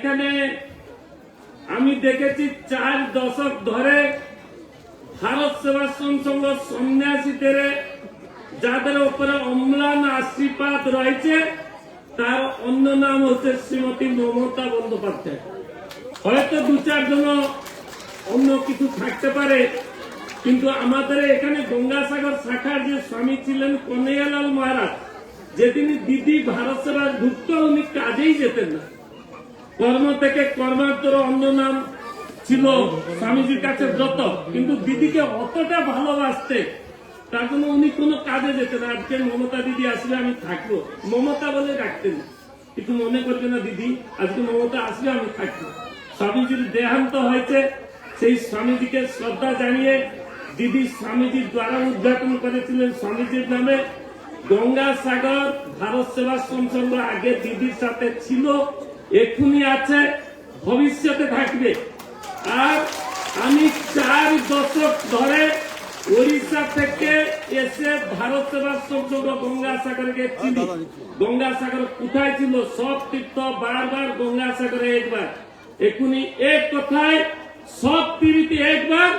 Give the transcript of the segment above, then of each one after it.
এখানে আমি দেখেছি 4 দশক ধরে ভারত সেবাশ্রম সংঘ সন্ন্যাসীদের যাদের উপরে অম্লান আশীর্বাদ রয়েছে তার অন্য নাম হচ্ছে শ্রীমতী মমতা বন্দ্যোপাধ্যায়। হয়তো 2-4 জন অন্য কিছু থাকতে পারে, কিন্তু আমাদের এখানে গঙ্গাসাগর শাখার যে স্বামী ছিলেন কনৈয়ালাল মহারাজ, যেদিন দিদি ভারত সেবায় ঢুকত উনি কাজেই যেতেন না, কর্ম থেকে কর্মান্তর অন্য নাম ছিল স্বামীজির কাছে ব্রত, কিন্তু দিদিকে অতটা ভালোবাসতে তার জন্য উনি কোনো কাজে যেতেন। আজকে মমতা দিদি আসলে আমি থাকবো, মমতা বলে ডাকতেন, কিছু মনে করবে না দিদি, আজকে মমতা আসলে আমি থাকবো। স্বামীজির দেহান্ত হয়েছে, সেই স্বামীজিকে শ্রদ্ধা জানিয়ে দিদি স্বামীজির দ্বারা উদ্ঘাটন করেছিলেন স্বামীজির নামে গঙ্গাসাগর ভারত সেবাশ্রম সংঘ। আগে দিদির সাথে ছিল, এখনই আছে, ভবিষ্যতে থাকবে। আর আমি 4 দশক ধরে ওড়িশা থেকে এসে ভারত সেবাশ্রম সংঘ গঙ্গাসাগরকে চিনি। গঙ্গাসাগর কোথায় ছিল? সব তীর্থ বারবার, গঙ্গাসাগরে একবার। এখনই এক কথায় সব তীর্থে একবার,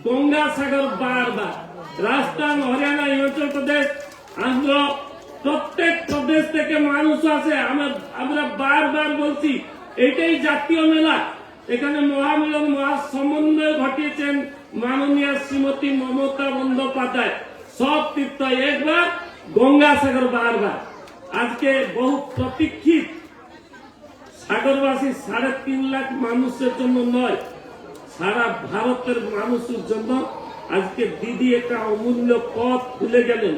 গঙ্গাসাগর বারবার। রাজস্থান, হরিয়ানা, হিমাচল প্রদেশ, আন্ধ্র, প্রত্যেক প্রদেশ থেকে মানুষ আসে। আমরা বারবার বলছি এটাই জাতীয় মেলা। এখানে মহামিলন, মহাসমন্বয় ঘটিয়েছেন মাননীয় শ্রীমতী মমতা বন্দ্যোপাধ্যায়। সব তীর্থ একবার, গঙ্গাসাগর বারবার। আজকে বহু প্রতীক্ষিত সাগরবাসী 3.5 লাখ মানুষের জন্য নয়, সারা ভারতের মানুষের জন্য আজকে দিদি একটা অমূল্য পথ খুলে গেলেন।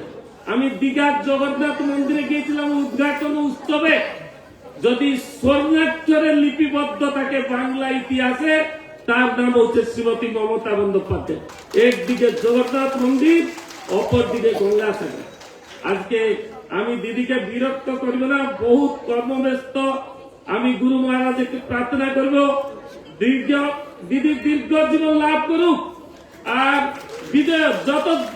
আমি দীঘার জগন্নাথ মন্দিরে গিয়েছিলাম উদ্ঘাটন উৎসবে। যদি স্বর্ণাক্ষরে লিপিবদ্ধ থাকে বাংলা ইতিহাসে, তার নাম হচ্ছে শ্রীমতী মমতা বন্দ্যোপাধ্যায়। একদিকে জগন্নাথ মন্দির, অপরদিকে গঙ্গাসাগর। আজকে আমি দিদিকে বিরক্ত করব না, বহুত কর্মব্যস্ত। আমি গুরু মহারাজকে প্রার্থনা করব দিদি দীর্ঘ জীবন লাভ করুক। আর বিজয়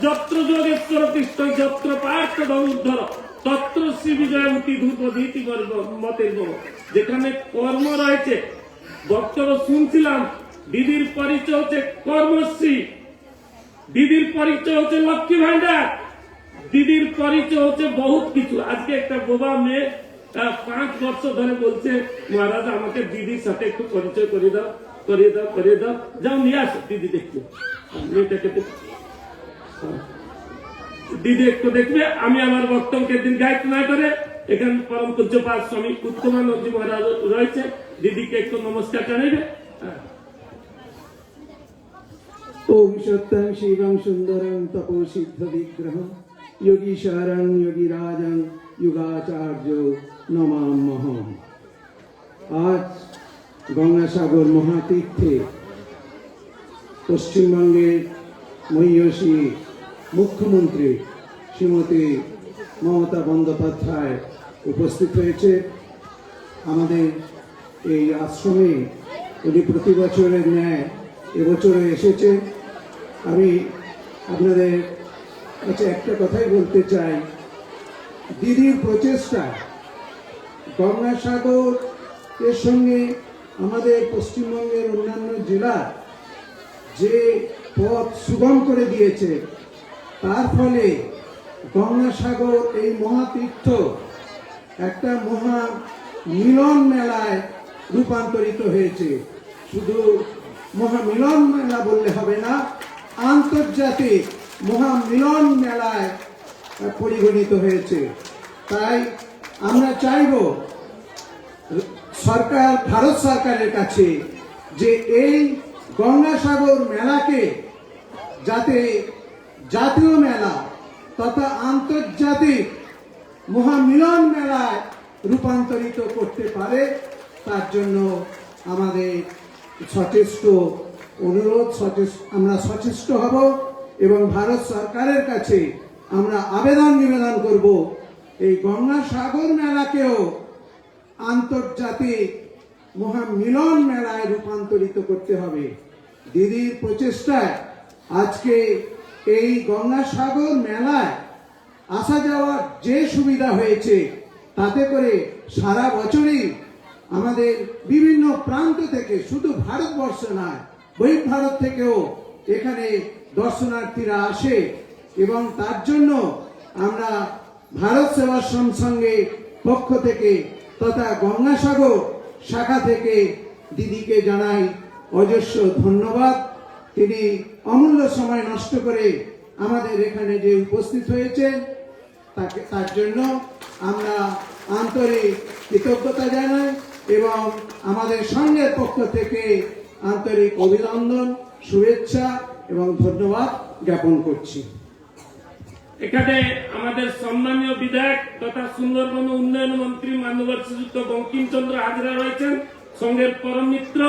যত্র যোগেশ্বর কৃষ্ণ যত্র পার্থ ধনুর্ধর তত্র শ্রী বিজয়মূর্তি ধূপদীতি মতের গম। যেখানে কর্ম রয়েছে, বক্তব্য শুনছিলাম, দিদির পরিচয় হচ্ছে কর্মশ্রী, দিদির পরিচয় হচ্ছে লক্ষ্মী ভান্ডার, দিদির পরিচয় হচ্ছে বহুত কিছু। আজকে একটা বোবা মেয়ে 5 বছর ধরে বলছে মহারাজ আমাকে দিদির সাথে একটু পরিচয় করে দাও, করে দাও, করে দাও। যাও নিয়ে আসো, দিদি দেখবে, মেয়েটাকে দিদি একটু দেখবে। আমি আমার বক্তব্যকে দীর্ঘায়িত না করে, এখানে পরম পূজ্যপাদ স্বামী উত্তমানন্দজি মহারাজ রয়েছে, দিদিকে একটু নমস্কার জানাইবে। ওম সত্যং শিবং সুন্দরং তপো সিদ্ধ বিগ্রহং যোগীশ্বরং যোগীরাজং যুগাচার্য নমাম্যহম। আজ গঙ্গাসাগর মহাতীর্থে পশ্চিমবঙ্গের মহিয়সী মুখ্যমন্ত্রী শ্রীমতী মমতা বন্দ্যোপাধ্যায় উপস্থিত হয়েছে। আমাদের এই আশ্রমে উনি প্রতি বছরের ন্যায় এবছরে এসেছে। আমি আপনাদের কাছে একটা কথাই বলতে চাই, দিদির প্রচেষ্টা গঙ্গাসাগর এর সঙ্গে আমাদের পশ্চিমবঙ্গের অন্যান্য জেলার যে পথ সুগম করে দিয়েছে, তার ফলে গঙ্গাসাগর এই মহাতীর্থ একটা মহা মিলন মেলায় রূপান্তরিত হয়েছে। শুধু মহামিলন মেলা বললে হবে না, আন্তর্জাতিক মহামিলন মেলায় পরিগণিত হয়েছে। তাই আমরা চাইব সরকার, ভারত সরকারের কাছে, যে এই গঙ্গাসাগর মেলাকে যাতে জাতীয় মেলা তথা আন্তর্জাতিক মহামিলন মেলায় রূপান্তরিত করতে পারে, তার জন্য আমাদের সচেষ্ট অনুরোধ, আমরা সচেষ্ট হব এবং ভারত সরকারের কাছে আমরা আবেদন নিবেদন করব, এই গঙ্গাসাগর মেলাকেও আন্তর্জাতিক মহামিলন মেলায় রূপান্তরিত করতে হবে। দিদির প্রচেষ্টায় আজকে এই গঙ্গাসাগর মেলায় আসা যাওয়ার যে সুবিধা হয়েছে, তাতে করে সারা বছরই আমাদের বিভিন্ন প্রান্ত থেকে, শুধু ভারতবর্ষ নয়, বহির্ভারত থেকেও এখানে দর্শনার্থীরা আসে এবং তার জন্য আমরা ভারত সেবাশ্রম সঙ্গে পক্ষ থেকে তথা গঙ্গাসাগর শাখা থেকে দিদিকে জানাই অজস্র ধন্যবাদ। তিনি অমূল্য সময় নষ্ট করে আমাদের এখানে যে উপস্থিত হয়েছেন তার জন্য আমরা আন্তরিক কৃতজ্ঞতা জানাই এবং আমাদের সংঘের পক্ষ থেকে আন্তরিক অভিনন্দন, শুভেচ্ছা এবং ধন্যবাদ জ্ঞাপন করছি। এখানে আমাদের সম্মানীয় বিধায়ক তথা সুন্দরবন উন্নয়ন মন্ত্রী মাননীয় শ্রীযুক্ত বঙ্কিমচন্দ্র হাজরা রয়েছেন, সংঘের পরম মিত্র,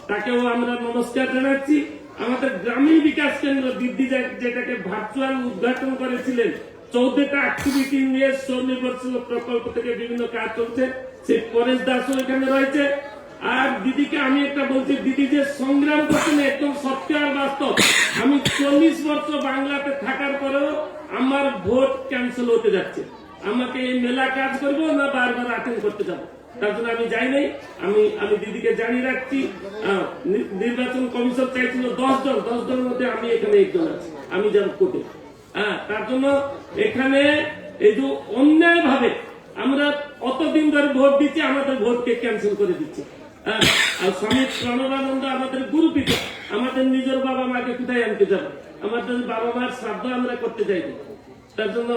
তাকেও আমরা নমস্কার জানাচ্ছি। আমাদের গ্রামীণ বিকাশ কেন্দ্র দিদি যেটাকে ভার্চুয়াল উদ্ঘাটন করেছিলেন, 14টা অ্যাক্টিভিটি নিয়ে স্বনির্ভরশীল প্রকল্প থেকে বিভিন্ন কাজ চলছে, সেই পরেশ দাসও এখানে রয়েছে। আর দিদিকে আমি একটা বলছি, দিদি যে সংগ্রাম করছেন একদম সত্য আর বাস্তব। আমি 40 বছর বাংলাতে থাকার পরেও আমার ভোট ক্যান্সেল হতে যাচ্ছে। আমাকে এই মেলা কাজ করবো না বারবার অ্যাটেন্ড করতে যাবো, তার জন্য আমি যাই নাই। আমি দিদিকে জানিয়ে রাখছি, নির্বাচন কমিশন চাইছিল 10 জনের মধ্যে আমি এখানে একজন আছি, আমি যাব কোর্টে। তার জন্য এখানে এই যে অন্যায় ভাবে আমরা অতদিন ধরে ভোট দিচ্ছি, আমাদের ভোটকে ক্যান্সেল করে দিচ্ছে। আর স্বামী প্রণবানন্দ আমাদের গুরু পিতা, আমাদের নিজের বাবা মাকে কোথায় আনতে যাবো? আমাদের বাবা মার শ্রাদ্ধ আমরা করতে যাই না। তার জন্য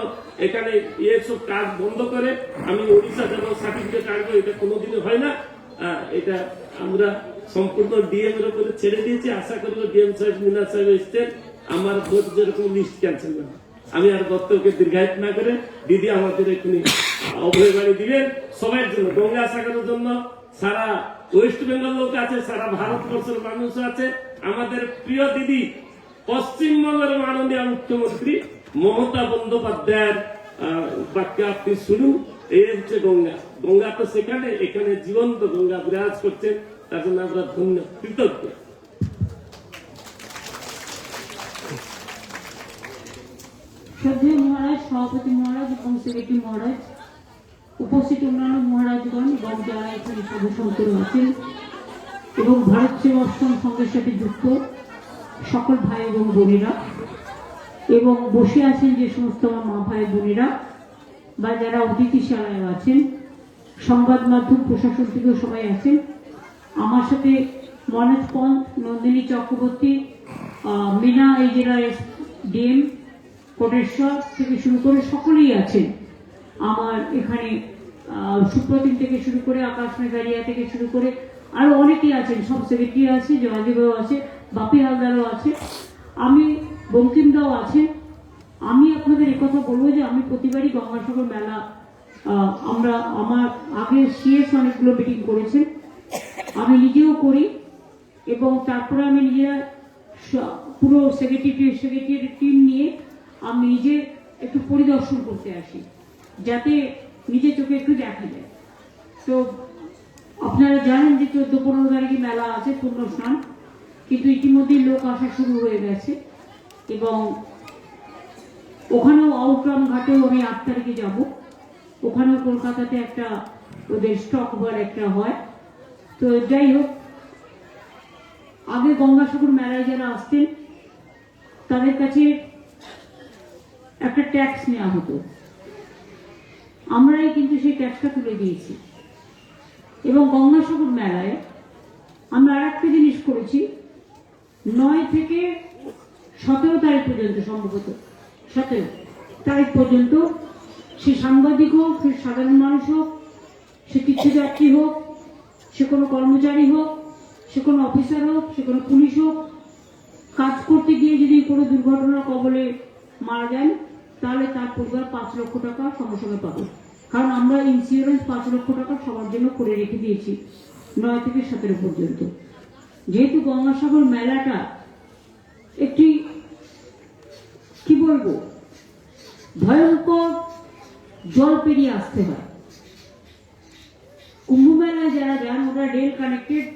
এখানে এসব কাজ বন্ধ করে আমি ওড়িশা যাব, সার্টিফিকেট আনবো, এটা কোনোদিনই হয় না। এটা আমরা সম্পূর্ণ ডিএম এর উপরে ছেড়ে দিয়েছি। আশা করবো ডিএম সাহেব, মিনা সাহেব এসছেন, আমার ভোট যেরকম লিস্ট ক্যান্সেল না। আমি আর বক্তব্যকে দীর্ঘায়িত না করে দিদি আমাদের এখানে অভয় বাড়ি দিলেন সবার জন্য, গঙ্গাসাগরের জন্য। সারা ওয়েস্ট বেঙ্গল লোক আছে, সারা ভারতবর্ষের মানুষ আছে। আমাদের প্রিয় দিদি পশ্চিমবঙ্গের মাননীয় মুখ্যমন্ত্রী মমতা বন্দ্যোপাধ্যায়ের বাক্য আপনি শুনুন। এই হচ্ছে গঙ্গা, গঙ্গা তো সেখানে, এখানে জীবন্ত গঙ্গা বিরাজ করছে, তার জন্য আমরা ধন্য কৃতজ্ঞ। শ্রদ্ধেয় মহারাজ, সভাপতি মহারাজ এবং সেক্রেটারি মহারাজ, উপস্থিত অন্যান্য মহারাজগণ এবং যারা এখানে সাধু সন্তরা আছেন এবং ভারত সেবাশ্রম সংঘের সাথে যুক্ত সকল ভাই এবং বোনেরা, এবং বসে আছেন যে সমস্ত আমার মা ভাই বোনেরা বা যারা অতিথিশালায় আছেন, সংবাদ মাধ্যম প্রশাসন থেকেও সবাই আছেন। আমার সাথে মনোজ পন্থ, নন্দিনী চক্রবর্তী, মিনা এই জেলার ডিএম কোটেশ্বর থেকে শুরু করে সকলেই আছেন। আমার এখানে সুপ্রতিম থেকে শুরু করে আকাশ মেঘারিয়া থেকে শুরু করে আরো অনেকেই আছেন, সব সেক্রেটারি আছে, জয়দেবও আছে, বাপি হালদারও আছে, আমি বঙ্কিমদাও আছে। আমি আপনাদের একথা বলবো যে আমি প্রতিবারই গঙ্গাসাগর মেলা, আমার আগে সিএস অনেকগুলো মিটিং করেছেন, আমি নিজেও করি এবং তারপরে আমি নিজেরা পুরো সেক্রেটারি টিম নিয়ে আমি নিজে একটু পরিদর্শন করতে আসি, যাতে নিজে চোখে একটু দেখা যায়। তো আপনারা জানেন যে 14-15 তারিখে মেলা আছে, পূর্ণ স্নান, কিন্তু ইতিমধ্যেই লোক আসা শুরু হয়ে গেছে এবং ওখানেও আউটরাম ঘাটেও আমি 8 তারিখে যাব। ওখানেও কলকাতাতে একটা ওদের স্টক বার একটা হয়। তো যাই হোক, আগে গঙ্গাসাগর মেলায় যারা আসতেন তাদের কাছে একটা ট্যাক্স নেওয়া হতো, আমরাই কিন্তু সেই ট্যাক্সটা তুলে দিয়েছি। এবং গঙ্গাসাগর মেলায় আমরা আর একটা জিনিস করেছি, 9 থেকে 17 তারিখ পর্যন্ত, সম্ভবত 17 তারিখ পর্যন্ত, সে সাংবাদিক হোক, সে সাধারণ মানুষ হোক, সে তীর্থযাত্রী হোক, সে কোনো কর্মচারী হোক, সে কোনো অফিসার হোক, সে কোনো পুলিশ হোক, কাজ করতে গিয়ে যদি কোনো দুর্ঘটনার কবলে মারা যান তাহলে তার পরিবার 5 লক্ষ টাকা সঙ্গে সঙ্গে পাবে। কারণ আমরা ইন্স্যুরেন্স 5 লক্ষ টাকা সবার জন্য করে রেখে দিয়েছি 9 থেকে 17 পর্যন্ত। যেহেতু গঙ্গাসাগর মেলাটা একটি কি বলবো ভয়ঙ্কর জল পেরিয়ে আসতে হয়। কুম্ভ মেলায় যারা যান ওরা রেল কানেক্টেড,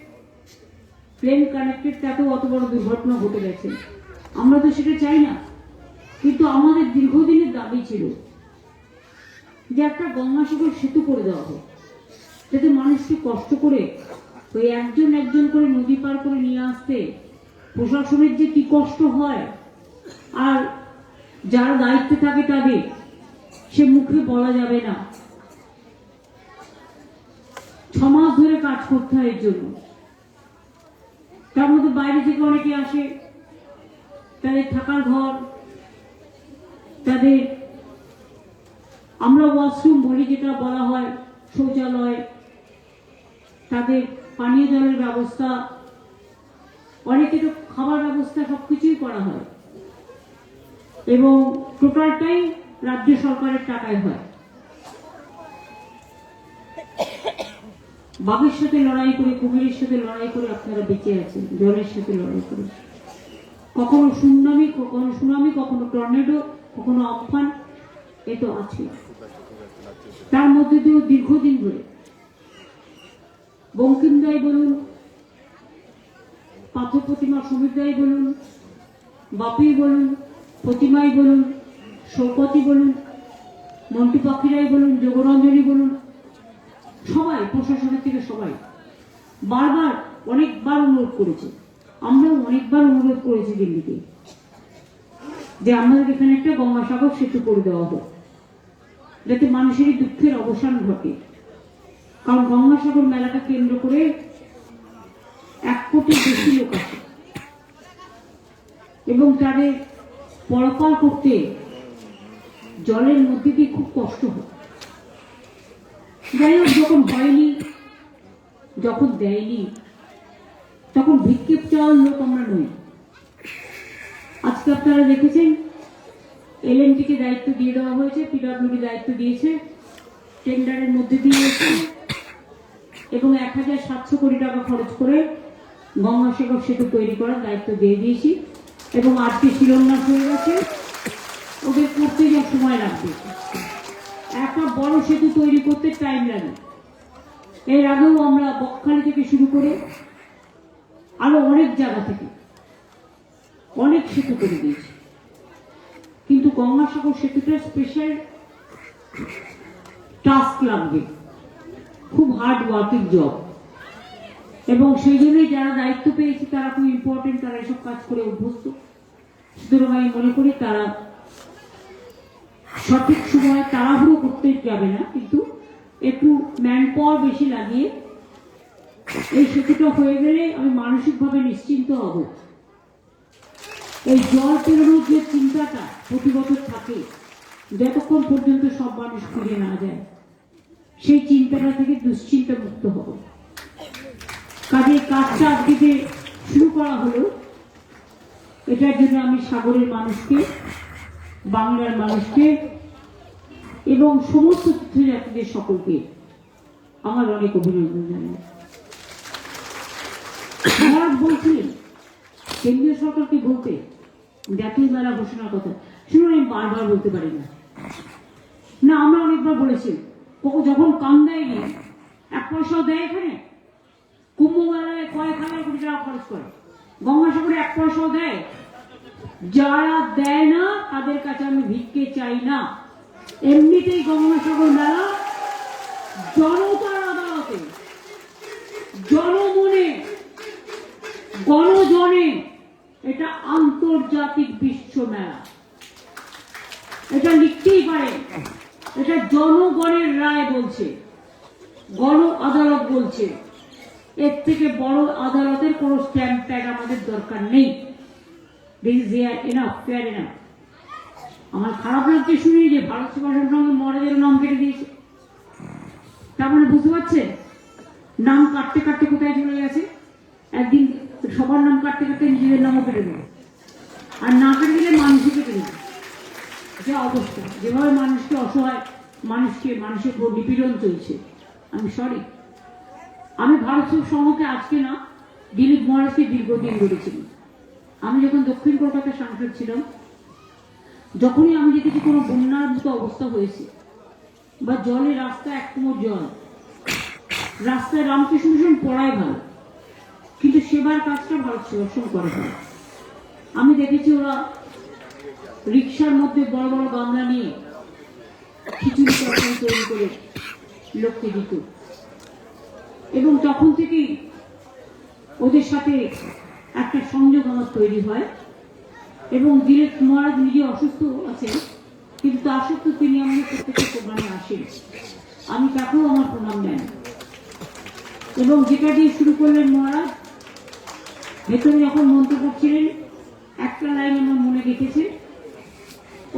প্লেন কানেক্টেড, তাতেও অত বড় দুর্ঘটনা ঘটে গেছে। আমরা তো সেটা চাই না, কিন্তু আমাদের দীর্ঘদিনের দাবি ছিল যে একটা গঙ্গাসাগর সেতু করে দেওয়া হোক। যাতে মানুষকে কষ্ট করে ওই একজন একজন করে নদী পার করে নিয়ে আসতে প্রশাসনের যে কি কষ্ট হয়, আর যারা দায়িত্বে থাকে তাদের সে মুখে বলা যাবে না। 6 মাস ধরে কাজ করতে হয় এর জন্য। তার মধ্যে বাইরে থেকে অনেকে আসে, তাদের থাকার ঘর, তাদের আমরা ওয়াশরুম বলি যেটা বলা হয়, শৌচালয়, তাদের পানীয় জলের ব্যবস্থা, অনেকে তো খাবার ব্যবস্থা সবকিছুই করা হয় এবং টোটালটাই রাজ্য সরকারের টাকায় হয়। বাঘের সাথে লড়াই করে, কুমিরের সাথে লড়াই করে আপনারা বেঁচে আছেন, জলের সাথে লড়াই করে। কখনো সুনামি, কখনো টর্নেডো, কখনো আমফান, এ তো আছে। তার মধ্যে দিয়েও দীর্ঘদিন ধরে বঙ্কিম দাই বলুন, পাথর প্রতিমা সমীর দাই বলুন, বাপি বলুন, প্রতিমাই বলুন, সৌকতি বলুন, মন্টু পাখিরাই বলুন, যোগরঞ্জনী বলুন, সবাই প্রশাসনের থেকে সবাই বারবার অনেকবার অনুরোধ করেছে। আমরাও অনেকবার অনুরোধ করেছি দিল্লিতে যে আমাদের এখানে একটা গঙ্গাসাগর সেতু করে দেওয়া হোক, যাতে মানুষের দুঃখের অবসান ঘটে। কারণ গঙ্গাসাগর মেলাটা কেন্দ্র করে 1 কোটির বেশি লোক আছে এবং তাদের পরপার করতে জলের মধ্যে দিয়ে খুব কষ্ট হয়। যাই হোক, যখন দেয়নি তখন ভিক্ষেপ চাওয়ার লোক আমরা নই। আজকে আপনারা দেখেছেন এলএনটি কে দায়িত্ব দিয়ে দেওয়া হয়েছে, পিডব্লিউডি দায়িত্ব দিয়েছে, টেন্ডারের মধ্যে দিয়ে এবং 1700 কোটি টাকা খরচ করে গঙ্গাসাগর সেতু তৈরি করার দায়িত্ব দিয়ে দিয়েছি এবং আজকে শিলান্যাস হয়ে গেছে। ওদের করতে যা সময় লাগবে, একটা বড় সেতু তৈরি করতে টাইম লাগে। এর আগেও আমরা বকখালি থেকে শুরু করে আরো অনেক জায়গা থেকে অনেক সেতু করে দিয়েছি, কিন্তু গঙ্গাসাগর সেতুটা স্পেশাল টাস্ক লাগবে, খুব হার্ড ওয়ার্কিং জব এবং সেই জন্যই যারা দায়িত্ব পেয়েছে তারা খুব ইম্পর্টেন্ট, তারা এসব কাজ করে অভ্যস্ত। সুতরাং আমি মনে করি তারা সঠিক সময় তাড়াহুড়ো করতে যাবে না, কিন্তু একটু ম্যান পাওয়ার বেশি লাগিয়ে এই সেতুটা হয়ে গেলে আমি মানসিকভাবে নিশ্চিন্ত হব। এই জল পেরোনোর যে চিন্তাটা প্রতি বছর থাকে, যতক্ষণ পর্যন্ত সব মানুষ ফিরে না যায়, সেই চিন্তাটা থেকে দুশ্চিন্তা মুক্ত হব। কাজে কাজটা আজকে শুরু করা হলো, এটার জন্য আমি সাগরের মানুষকে, বাংলার মানুষকে এবং সমস্ত তীর্থযাত্রীদের সকলকে আমার অনেক অভিনন্দন জানাই। মহারাজ বলছিলেন কেন্দ্রীয় সরকারকে বলতে জাতীয় মেলা ঘোষণার কথা, শুনুন আমি বারবার বলতে পারি না, আমরা অনেকবার বলেছি। যখন কান দেয়নি, 1 পয়সাও দেয়, এখানে কুম্ভ মেলায় কয়েক হাজার কোটি টাকা খরচ করে, গঙ্গাসাগরে 1 পয়সাও দেয়। যারা দেয় না তাদের কাছে আমি ভিক্ষে চাই না। এমনিতেই গঙ্গাসাগর মেলা জনতার আদালতে, জনমনে, গণজনে, এটা আন্তর্জাতিক বিশ্ব মেলা, এটা লিখতেই পারে। এটা জনগণের রায় বলছে, গণ আদালত বলছে। এর থেকে বড় আদালতের কোন স্ট্যাম্প প্যাড আমাদের দরকার নেই। আমার খারাপ লাগছে শুনি যে ভারত সেবাশ্রমের সঙ্গে মহারাজের নাম কেটে দিয়েছে। তার মানে বুঝতে পারছেন, নাম কাটতে কাটতে কোথায় চলে গেছে। একদিন সবার নাম কাটতে কাটতে নিজেদের নামও কেটে দেবে, আর না কেটে দিলে মানুষই কেটে দেবে। যা অবস্থা, যেভাবে মানুষকে অসহায়, মানুষের উপর নিপীড়ন চলছে, আমি সরি। আমি ভারত সংঘকে আজকে না, দিলীপ মহারাজকে দীর্ঘদিন ধরেছিলাম। আমি যখন দক্ষিণ কলকাতার সাংসদ ছিলাম, যখনই আমি দেখেছি কোনো বন্যার মতো অবস্থা হয়েছে বা জলে রাস্তায় 1 কোমর জল, রাস্তায় রামকৃষ্ণ মিশন পড়ায় ভালো, কিন্তু সেবার কাজটা ভারত সেবাশ্রম করে ভালো। আমি দেখেছি ওরা রিক্সার মধ্যে বড় বড় গামলা নিয়ে খিচুড়ি তরকারি তৈরি করে লোককে দিত। এবং তখন থেকেই ওদের সাথে একটা সংযোগ আমার তৈরি হয়। এবং দিলীপ মহারাজ নিজে অসুস্থ আছেন, কিন্তু তা সত্ত্বেও তিনি আমাদের প্রত্যেকটা প্রোগ্রামে আসেন, আমি তাকেও আমার প্রণাম দেন। এবং যেটা দিয়ে শুরু করলেন মহারাজ, ভেতরে যখন মন্ত্র করছিলেন, একটা লাইন আমার মনে গেঁথেছে,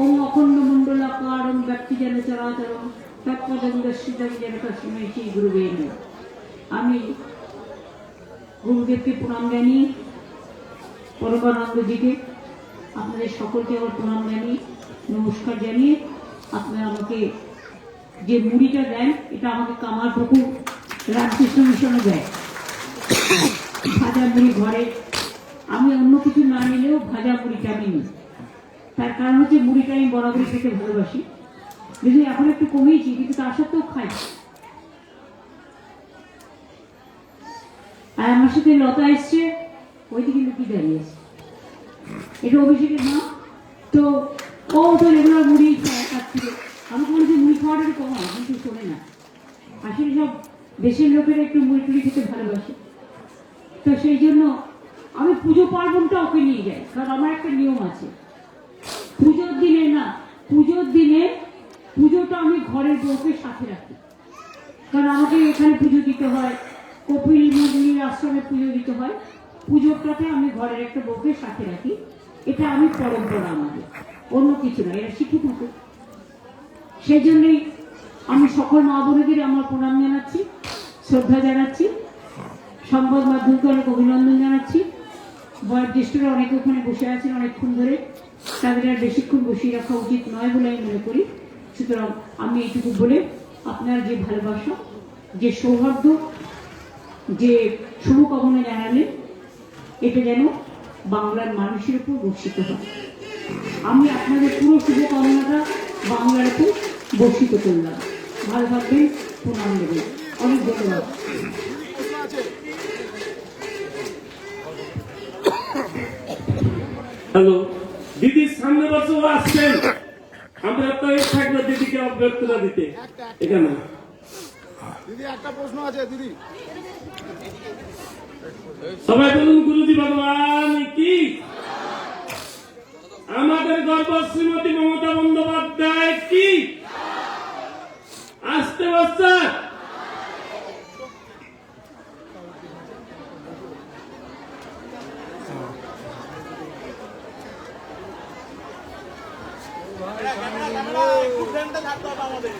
ওম অখণ্ড মণ্ডলাকারং ব্যক্তি যেন চরাচরং তৎপদং দর্শিতং যেন তস্মৈ শ্রী গুরুবে নমঃ। আমি গুরুদেবকে প্রণাম জানিয়ে, পরমানন্দজিকে, আপনাদের সকলকে আমার প্রণাম জানিয়ে, নমস্কার জানিয়ে, আপনারা আমাকে যে মুড়িটা দেন, এটা আমাকে কামার পুকুর রামকৃষ্ণ মিশনে দেয়। ভাজা মুড়ি ঘরে, আমি অন্য কিছু না নিলেও ভাজা মুড়িটা আমি নিই। তার কারণ হচ্ছে মুড়িটা আমি বরাবরই খেতে ভালোবাসি, যদি এখন একটু কমিয়েছি, কিন্তু তার সত্ত্বেও খাই। আর আমার সাথে লতা এসছে, ওইদিকে লুকিয়ে দাঁড়িয়ে আছে, এটা অভিষেকের মা। তো ও তো রেগুলার মুড়ি খায় তার থেকে। আমি বলেছি মুড়ি খাওয়াটা একটু কমাও, কিন্তু শোনে না। আসলে সব দেশের লোকেরা একটু মুড়ি টুড়ি খেতে ভালোবাসে, তো সেই জন্য আমি পুজো পার্বণটা ওকে নিয়ে যাই। কারণ আমার একটা নিয়ম আছে, পুজোর দিনে না, পুজোর দিনে পুজোটা আমি ঘরের বউকে সাথে রাখি। কারণ আমাকে এখানে পুজো দিতে হয়, কপিল মুনির আশ্রমে পুজো দিতে হয়, পুজোটাতে আমি ঘরের একটা বউকে সাথে রাখি। এটা আমি পরম্পরা আমাদের, অন্য কিছু না, এরা শিখে থাকে। সেই জন্যই আমি সকল মা বোনেদের আমার প্রণাম জানাচ্ছি, শ্রদ্ধা জানাচ্ছি, সংবাদ মাধ্যমকে অনেক অভিনন্দন জানাচ্ছি। বয়োজ্যেষ্ঠরা অনেকে ওখানে বসে আছেন অনেকক্ষণ ধরে, তাদের আর বেশিক্ষণ বসিয়ে রাখা উচিত নয় বলে আমি মনে করি। সুতরাং আমি এইটুকু বলে, আপনার যে ভালোবাসা, যে সৌহার্দ্য, যে শুভকামনা জানালেন, এটা যেন বাংলার মানুষের উপর বর্ষিত হয়। আমি আপনাদের পুরো শুভকামনাটা বাংলার উপর বর্ষিত করলাম। ভালো থাকবেন, প্রণাম দেবেন, অনেক ধন্যবাদ। হ্যালো দিদি, সামনে বছর আসছেন, আমরা তো থাকবো দিদিকে অভ্যর্থনা দিতে এখানে। দিদি একটা প্রশ্ন আছে দিদি, সবাই বলুন গুরুজি ভগবান কি। আমাদের গর্ব শ্রীমতী মমতা বন্দ্যোপাধ্যায় কি। আসতে বছর থাকতে হবে আমাদের।